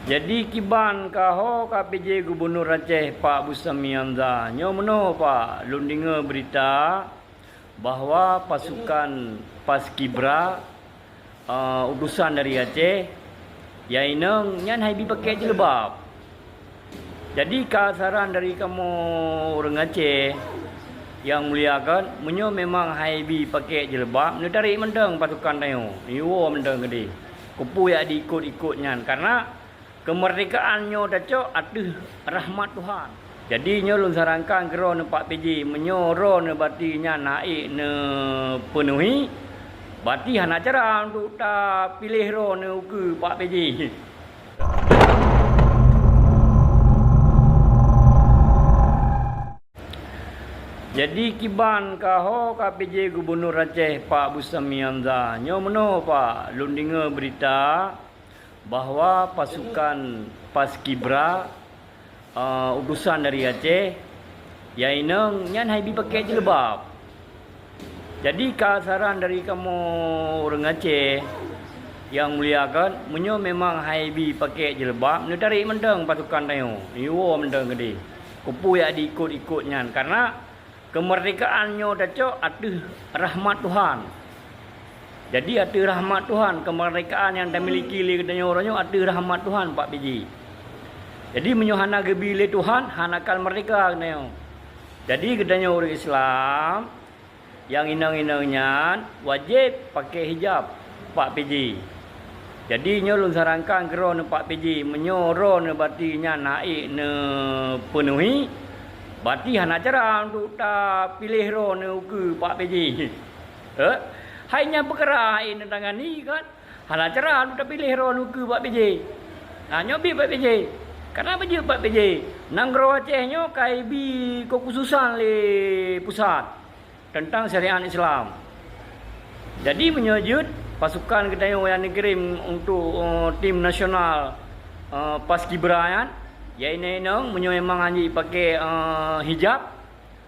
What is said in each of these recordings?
Jadi kiban kaho KPJ Gubernur Aceh Pak Bustami Hamzah. Nyo meno Pak lun dengar berita bahawa pasukan Paskibra utusan dari Aceh yaineng nyan haibi pakai jilbab. Jadi kasaran dari kamu orang Aceh yang muliakan menyo memang haibi pakai jilbab, tarik mendeng pasukan tayo. Iwo mendeng gede. Kupu ya diikut-ikut nyan karena kemerdekaan nyo daco atuh rahmat Tuhan. Jadi nyo lun sarankan gero ne Pak PJ menyoro ne bati nya naik ne penuhi. Bati hana cara untuk ta pilih ro ne uku Pak PJ. Jadi kiban kaho KPJ Gubernur Aceh Pak Bustami Hamzah. Nyo meno Pak lun dengar berita bahawa pasukan Paskibra utusan dari Aceh yaineng nyan haibi pakai jilbab. Jadi kasaran dari kamu orang Aceh yang muliakan menyo memang haibi pakai jilbab, tarik mendeng pasukan tayo. Iwo mendeng gede. Kupu ya diikut-ikut nyan karena kemerdekaan nyo daco atuh rahmat Tuhan. Jadi atuh rahmat Tuhan, kemerdekaan yang dah miliki li katanya orangnya atuh rahmat Tuhan Pak PJ. Jadi menyohana gebile Tuhan, hanakan merdeka katanya. Jadi katanya orang Islam yang inang-inangnya wajib pakai hijab Pak PJ. Jadi nyo lun sarankan gero ne Pak PJ menyoro ne bati nya naik ne penuhi. Bati hana cara untuk ta pilih ro ne uku Pak PJ. Hanya perkara ini tangani kan. Hana cara untuk ta pilih ro ne uku Pak PJ. Nyobi Pak PJ. Kenapa je Pak PJ? Nang gero Aceh nyo KIB kekhususan le pusat tentang syariat Islam. Jadi menyujud pasukan kita yang dikirim untuk tim nasional Paskibra kan. Ya ini nong menyo memang anji pakai hijab.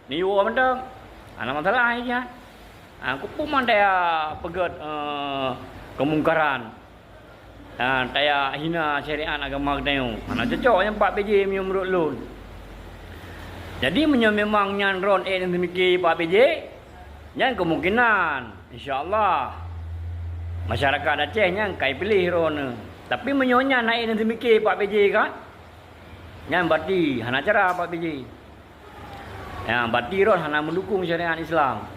Ni wo mendeng. Ana masalah aja. Aku pun mandaya pegat kemungkaran. Taya hina syariat agama kita. Ana cocok yang Pak PJ menyo menurut lun. Jadi menyo memang nyan ron yang demiki Pak PJ. Nyan kemungkinan insya-Allah masyarakat Aceh nyan kai pilih ron. Tapi menyonya naik yang demiki Pak PJ kan. Yang bati hana cara Pak PJ. Yang bati ron hana mendukung syariat Islam.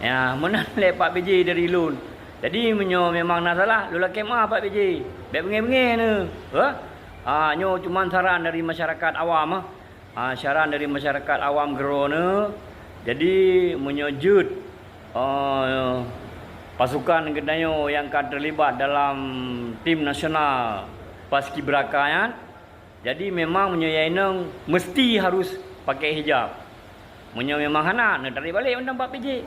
Ya, mana le Pak PJ dari lun. Jadi menyo memang nak salah lula kemah Pak PJ. Baik bengeng-bengeng ne. Nyo cuma saran dari masyarakat awam saran dari masyarakat awam gero ne. Jadi menyujud pasukan gedayo yang akan terlibat dalam tim nasional Paskibraka kan. Jadi memang menyoyaineng mesti harus pakai hijab. Menyo memang hana nak tarik balik undang Pak PJ.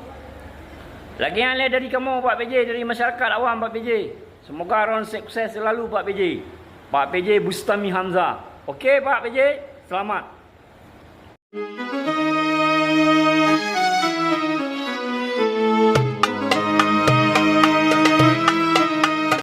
Lagi yang lain dari kamu Pak PJ, dari masyarakat awam Pak PJ. Semoga ron sukses selalu Pak PJ. Pak PJ Bustami Hamzah. Okey Pak PJ, selamat.